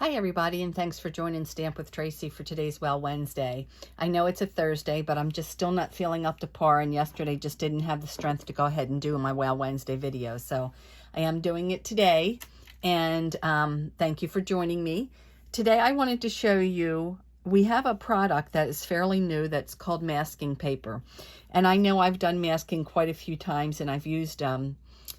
Hi everybody, and thanks for joining Stamp with Tracy for today's Well Wednesday. I know it's a Thursday, but I'm just still not feeling up to par, and yesterday just didn't have the strength to go ahead and do my Well Wednesday video. So I am doing it today, and thank you for joining me. Today I wanted to show you, we have a product that is fairly new that's called masking paper. And I know I've done masking quite a few times, and I've used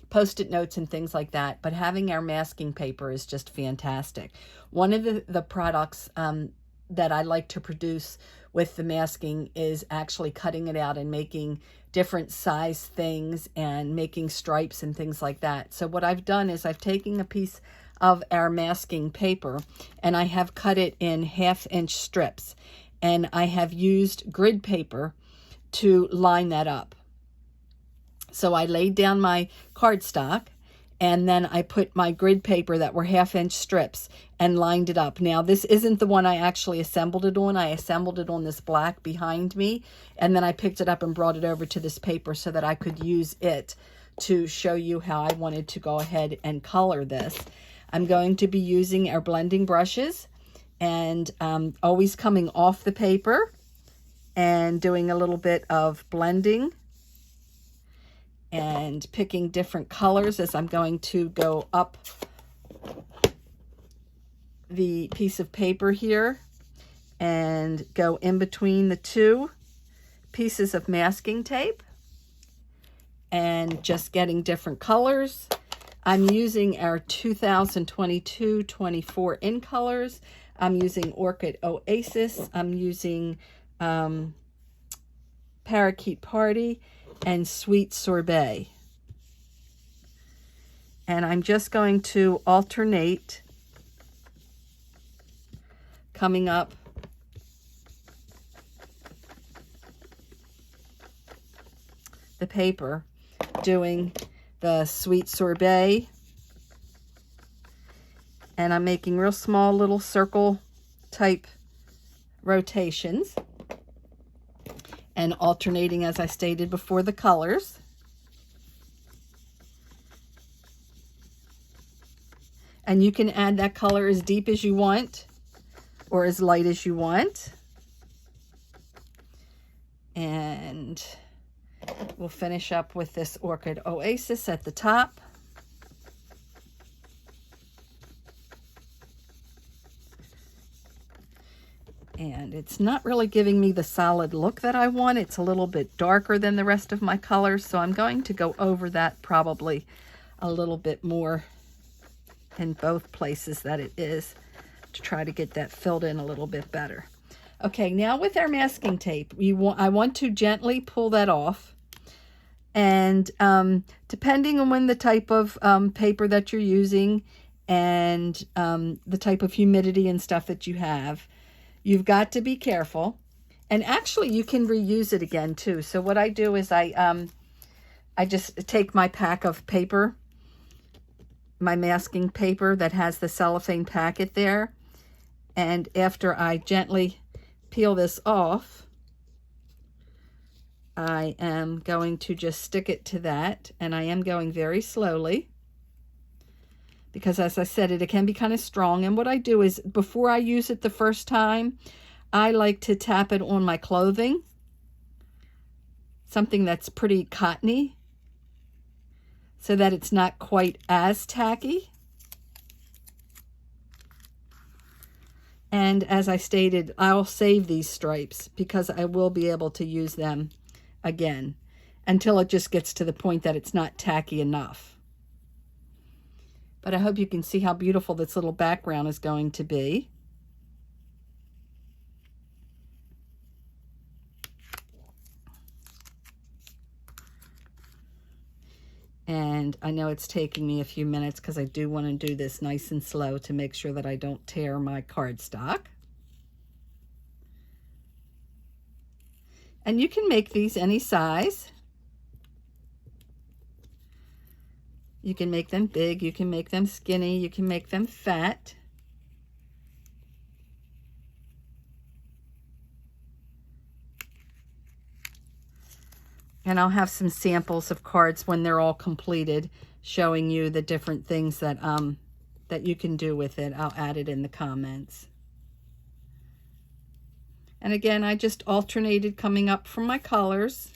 Post-it notes and things like that, but having our masking paper is just fantastic. One of the products that I like to produce with the masking is actually cutting it out and making different size things and making stripes and things like that. So what I've done is I've taken a piece of our masking paper and I have cut it in 1/2-inch strips, and I have used grid paper to line that up. So I laid down my cardstock, and then I put my grid paper that were 1/2-inch strips and lined it up. Now, this isn't the one I actually assembled it on. I assembled it on this black behind me, and then I picked it up and brought it over to this paper so that I could use it to show you how I wanted to go ahead and color this. I'm going to be using our blending brushes and always coming off the paper and doing a little bit of blending and picking different colors as I'm going to go up the piece of paper here and go in between the two pieces of masking tape and just getting different colors. I'm using our 2022-24 in colors. I'm using Orchid Oasis. I'm using Parakeet Party and Sweet Sorbet. And I'm just going to alternate coming up the paper, doing the Sweet Sorbet, and I'm making real small little circle type rotations and alternating, as I stated before, the colors. And you can add that color as deep as you want or as light as you want. And we'll finish up with this Orchid Oasis at the top. And it's not really giving me the solid look that I want. It's a little bit darker than the rest of my colors, so I'm going to go over that probably a little bit more in both places that it is to try to get that filled in a little bit better. Okay, now with our masking tape, I want to gently pull that off. And depending on when the type of paper that you're using and the type of humidity and stuff that you have, you've got to be careful. And actually you can reuse it again too. So what I do is I just take my pack of paper, my masking paper that has the cellophane packet there, and after I gently peel this off, I am going to just stick it to that, and I am going very slowly because, as I said, it can be kind of strong. And what I do is, before I use it the first time, I like to tap it on my clothing, something that's pretty cottony, so that it's not quite as tacky. And as I stated, I'll save these stripes because I will be able to use them again until it just gets to the point that it's not tacky enough. But I hope you can see how beautiful this little background is going to be. And I know it's taking me a few minutes because I do want to do this nice and slow to make sure that I don't tear my cardstock. And you can make these any size. You can make them big, you can make them skinny, you can make them fat. And I'll have some samples of cards when they're all completed, showing you the different things that that you can do with it. I'll add it in the comments. And again, I just alternated coming up from my colors.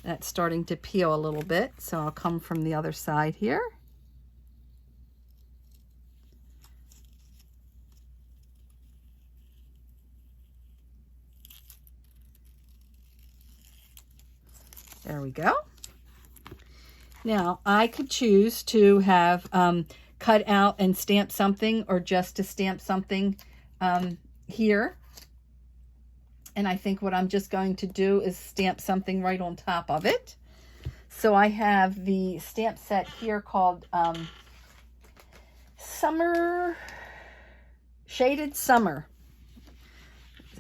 That's starting to peel a little bit, so I'll come from the other side here. There we go. Now, I could choose to have cut out and stamp something, or just to stamp something here. And I think what I'm just going to do is stamp something right on top of it. So I have the stamp set here called Shaded Summer.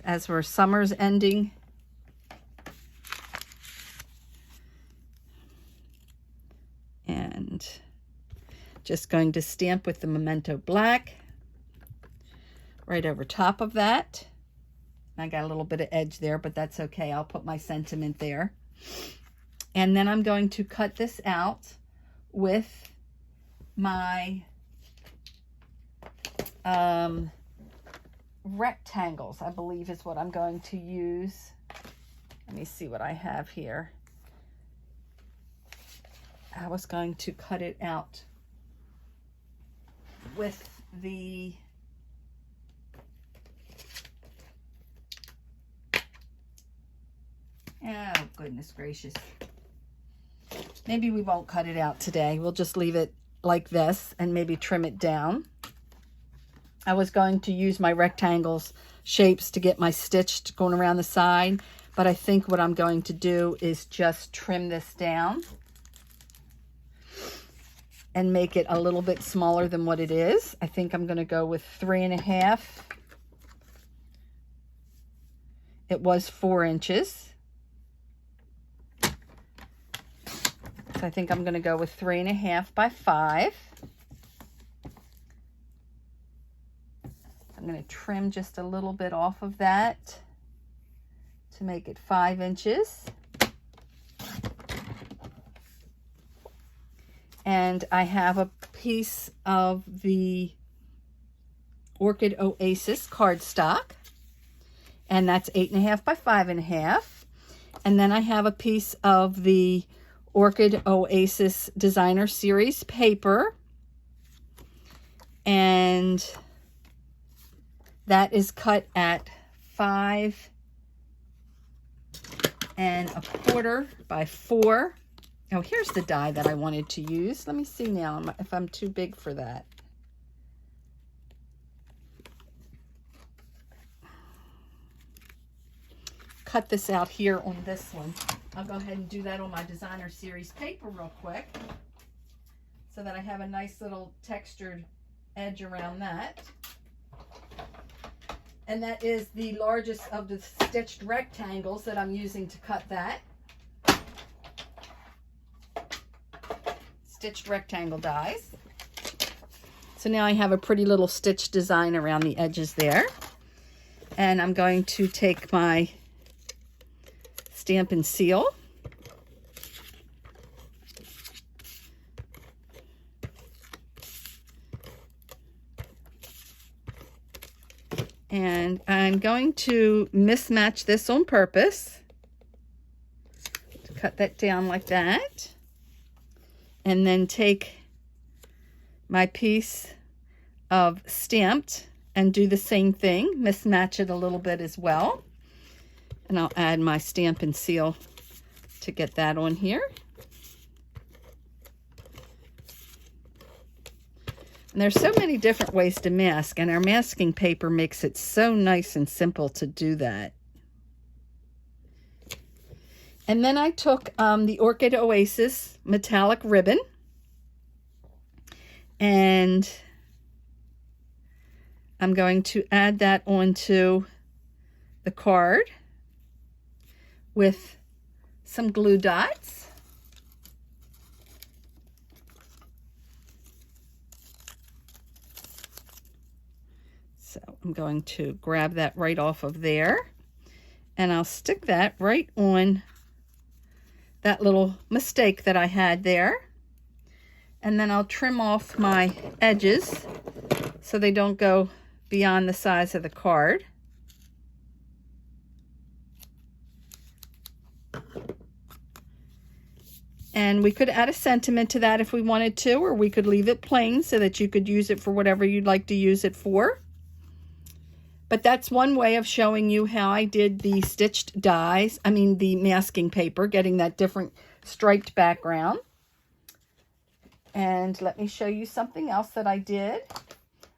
As we're summer's ending. And just going to stamp with the Memento Black right over top of that. I got a little bit of edge there, but that's okay. I'll put my sentiment there. And then I'm going to cut this out with my rectangles, I believe is what I'm going to use. Let me see what I have here. I was going to cut it out with the oh, goodness gracious. Maybe we won't cut it out today. We'll just leave it like this and maybe trim it down. I was going to use my rectangles shapes to get my stitch going around the side, but I think what I'm going to do is just trim this down and make it a little bit smaller than what it is. I think I'm going to go with 3.5. It was 4 inches. So I think I'm going to go with 3.5 by 5. I'm going to trim just a little bit off of that to make it 5 inches. And I have a piece of the Orchid Oasis cardstock, and that's 8.5 by 5.5. And then I have a piece of the Orchid Oasis Designer Series paper, and that is cut at 5.25 by 4. Oh, here's the die that I wanted to use. Let me see now if I'm too big for that. Cut this out here on this one. I'll go ahead and do that on my Designer Series paper real quick so that I have a nice little textured edge around that. And that is the largest of the stitched rectangles that I'm using to cut that. Stitched rectangle dies. So now I have a pretty little stitch design around the edges there. And I'm going to take my Stampin' Seal. And I'm going to mismatch this on purpose. To cut that down like that. And then take my piece of stamped and do the same thing. Mismatch it a little bit as well. And I'll add my Stampin' Seal to get that on here. And there's so many different ways to mask, and our masking paper makes it so nice and simple to do that. And then I took the Orchid Oasis metallic ribbon, and I'm going to add that onto the card with some glue dots. So I'm going to grab that right off of there, and I'll stick that right on that little mistake that I had there. And then I'll trim off my edges so they don't go beyond the size of the card. And we could add a sentiment to that if we wanted to, or we could leave it plain so that you could use it for whatever you'd like to use it for. But that's one way of showing you how I did the stitched dies, the masking paper, getting that different striped background. And let me show you something else that I did.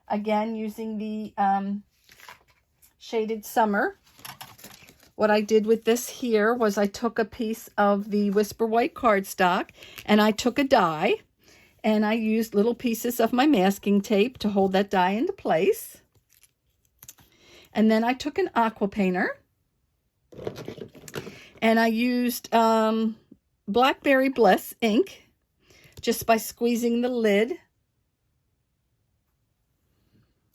Again, using the Shaded Summer. What I did with this here was I took a piece of the Whisper White cardstock and I took a die and I used little pieces of my masking tape to hold that die into place. And then I took an aqua painter and I used Blackberry Bliss ink just by squeezing the lid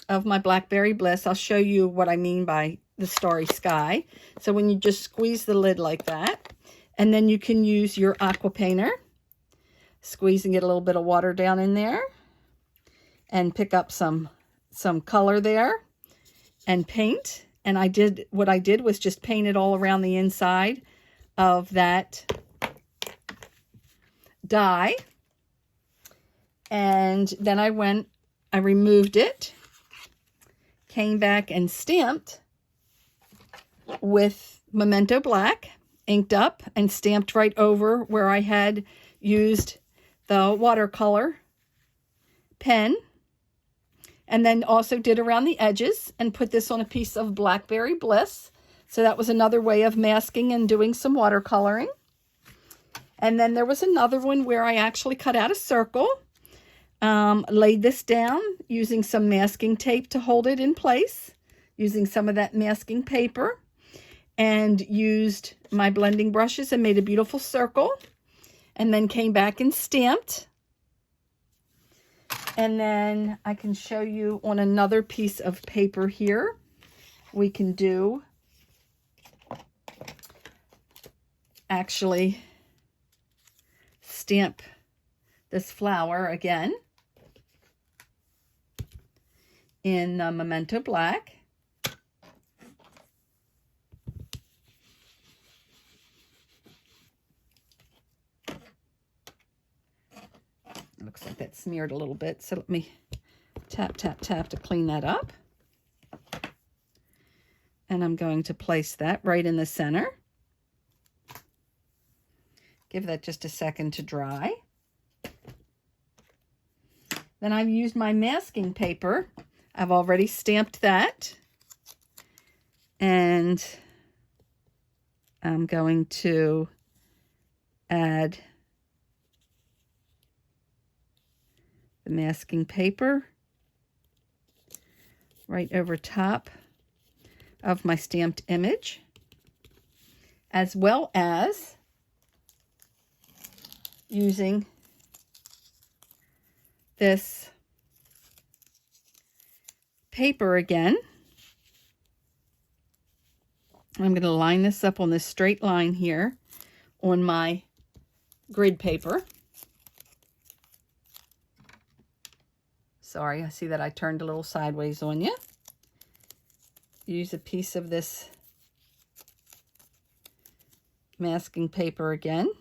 of my Blackberry Bliss. I'll show you what I mean by the starry sky. So when you just squeeze the lid like that, and then you can use your aqua painter, squeezing it a little bit of water down in there, and pick up some color there, and paint. And what I did was just paint it all around the inside of that die. And then I removed it, came back and stamped with Memento Black, inked up and stamped right over where I had used the watercolor pen, and then also did around the edges and put this on a piece of Blackberry Bliss. So that was another way of masking and doing some watercoloring. And then there was another one where I actually cut out a circle, laid this down using some masking tape to hold it in place, using some of that masking paper, and used my blending brushes and made a beautiful circle, and then came back and stamped. And then I can show you on another piece of paper here, we can do actually stamp this flower again in Memento Black. Looks like that smeared a little bit, so let me tap, tap, tap to clean that up. And I'm going to place that right in the center. Give that just a second to dry. Then I've used my masking paper. I've already stamped that. And I'm going to add the masking paper right over top of my stamped image, as well as using this paper again. I'm going to line this up on this straight line here on my grid paper. Sorry, I see that I turned a little sideways on you. Use a piece of this masking paper again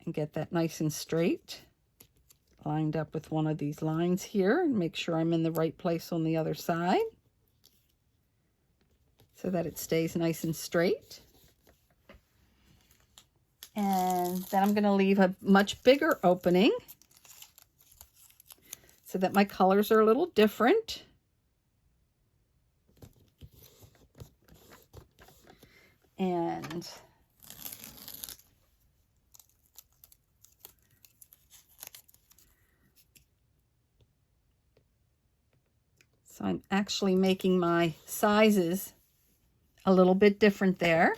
and get that nice and straight, lined up with one of these lines here, and make sure I'm in the right place on the other side so that it stays nice and straight. And then I'm going to leave a much bigger opening so that my colors are a little different. And so I'm actually making my sizes a little bit different there.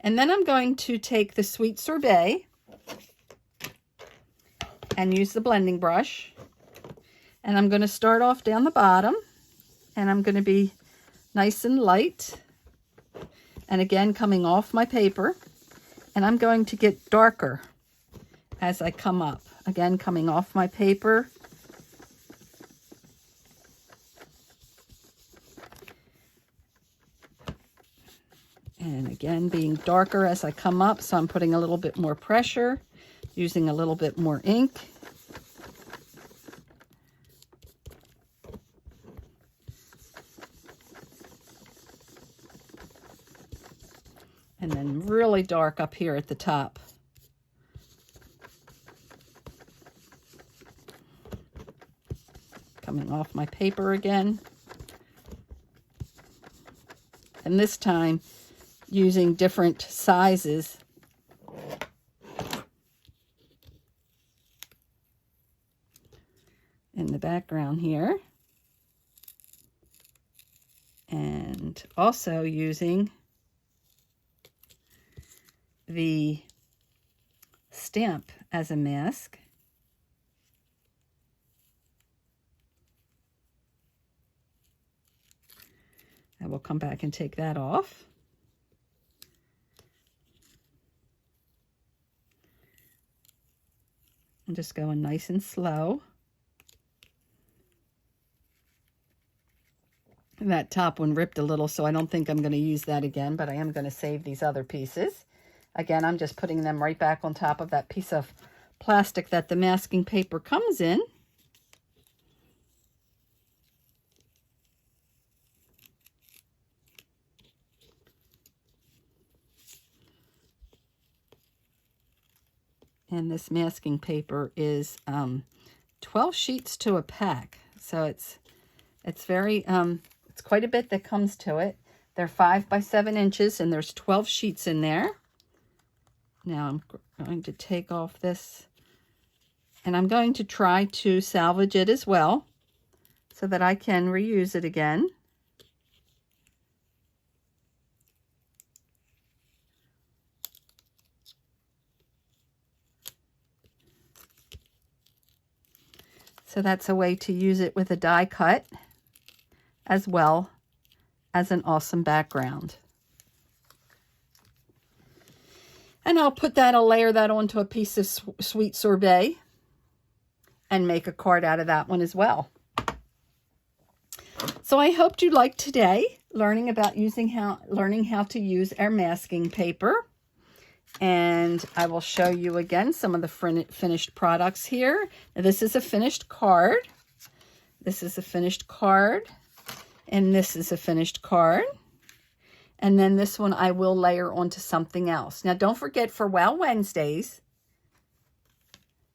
And then I'm going to take the Sweet Sorbet and use the blending brush. And I'm going to start off down the bottom, and I'm going to be nice and light. And again, coming off my paper, and I'm going to get darker as I come up. Again, coming off my paper. And again, being darker as I come up, so I'm putting a little bit more pressure, using a little bit more ink. And then really dark up here at the top. Coming off my paper again. And this time, using different sizes. In the background here. And also using the stamp as a mask. I will come back and take that off. I'm just going nice and slow. And that top one ripped a little, so I don't think I'm going to use that again, but I am going to save these other pieces. Again, I'm just putting them right back on top of that piece of plastic that the masking paper comes in. And this masking paper is 12 sheets to a pack. So it's very, it's quite a bit that comes to it. They're 5 by 7 inches and there's 12 sheets in there. Now I'm going to take off this and I'm going to try to salvage it as well so that I can reuse it again. So that's a way to use it with a die cut as well as an awesome background. And I'll layer that onto a piece of sweet sorbet and make a card out of that one as well. So I hoped you liked today, learning how to use our masking paper. And I will show you again some of the finished products here. Now, this is a finished card. This is a finished card. And this is a finished card. And then this one I will layer onto something else. Now, don't forget for Wow Wednesdays,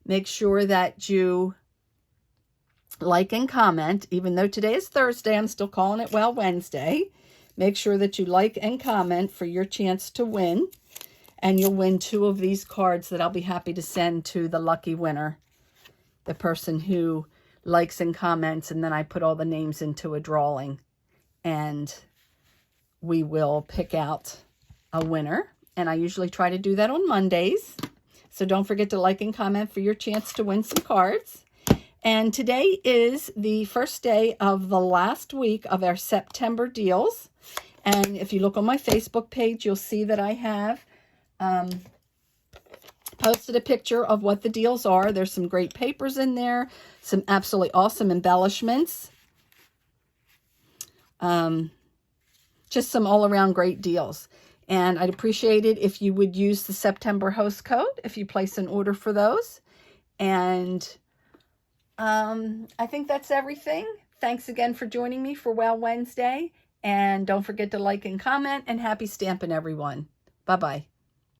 make sure that you like and comment. Even though today is Thursday, I'm still calling it Wow Wednesday. Make sure that you like and comment for your chance to win. And you'll win 2 of these cards that I'll be happy to send to the lucky winner. The person who likes and comments, and then I put all the names into a drawing. And we will pick out a winner. And I usually try to do that on Mondays. So don't forget to like and comment for your chance to win some cards. And today is the first day of the last week of our September deals. And if you look on my Facebook page, you'll see that I have posted a picture of what the deals are. There's some great papers in there, some absolutely awesome embellishments. Just some all-around great deals. And I'd appreciate it if you would use the September host code if you place an order for those. And I think that's everything. Thanks again for joining me for Wow Wednesday. And don't forget to like and comment. And happy stamping, everyone. Bye-bye.